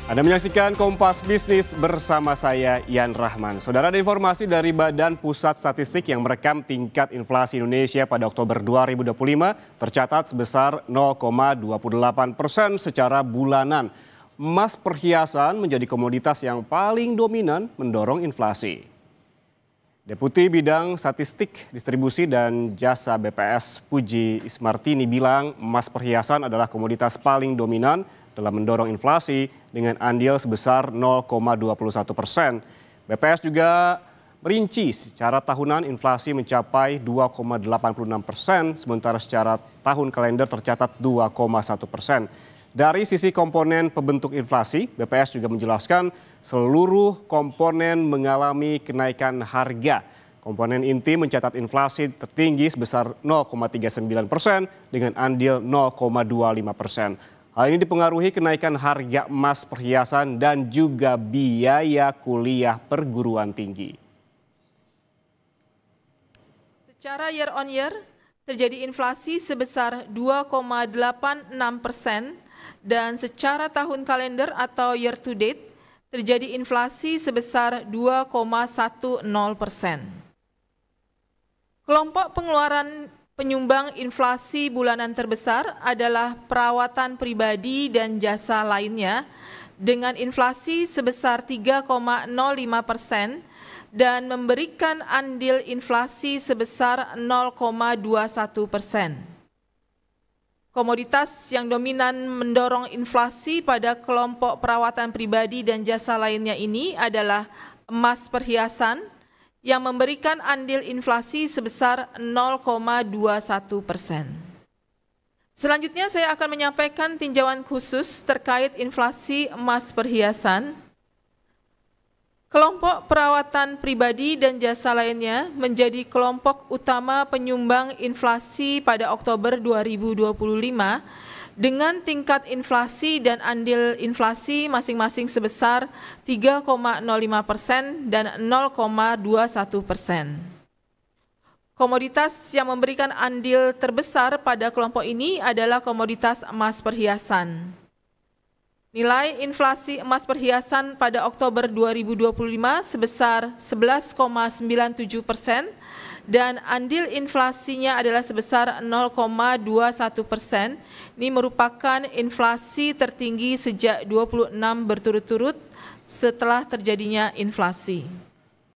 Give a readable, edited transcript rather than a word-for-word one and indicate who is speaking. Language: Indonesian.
Speaker 1: Anda menyaksikan Kompas Bisnis bersama saya, Yan Rahman. Saudara, ada informasi dari Badan Pusat Statistik yang merekam tingkat inflasi Indonesia pada Oktober 2025 tercatat sebesar 0,28% secara bulanan. Emas perhiasan menjadi komoditas yang paling dominan mendorong inflasi. Deputi Bidang Statistik, Distribusi dan Jasa BPS Puji Ismartini bilang emas perhiasan adalah komoditas paling dominan dalam mendorong inflasi dengan andil sebesar 0,21%. BPS juga merinci secara tahunan inflasi mencapai 2,86%, sementara secara tahun kalender tercatat 2,1%. Dari sisi komponen pembentuk inflasi, BPS juga menjelaskan seluruh komponen mengalami kenaikan harga. Komponen inti mencatat inflasi tertinggi sebesar 0,39% dengan andil 0,25%. Hal ini dipengaruhi kenaikan harga emas perhiasan dan juga biaya kuliah perguruan tinggi.
Speaker 2: Secara year on year, terjadi inflasi sebesar 2,86% dan secara tahun kalender atau year to date, terjadi inflasi sebesar 2,10%. Kelompok pengeluaran penyumbang inflasi bulanan terbesar adalah perawatan pribadi dan jasa lainnya dengan inflasi sebesar 3,05% dan memberikan andil inflasi sebesar 0,21%. Komoditas yang dominan mendorong inflasi pada kelompok perawatan pribadi dan jasa lainnya ini adalah emas perhiasan yang memberikan andil inflasi sebesar 0,21%. Selanjutnya saya akan menyampaikan tinjauan khusus terkait inflasi emas perhiasan. Kelompok perawatan pribadi dan jasa lainnya menjadi kelompok utama penyumbang inflasi pada Oktober 2025 dengan tingkat inflasi dan andil inflasi masing-masing sebesar 3,05% dan 0,21%. Komoditas yang memberikan andil terbesar pada kelompok ini adalah komoditas emas perhiasan. Nilai inflasi emas perhiasan pada Oktober 2025 sebesar 11,97% dan andil inflasinya adalah sebesar 0,21%. Ini merupakan inflasi tertinggi sejak 26 berturut-turut setelah terjadinya inflasi.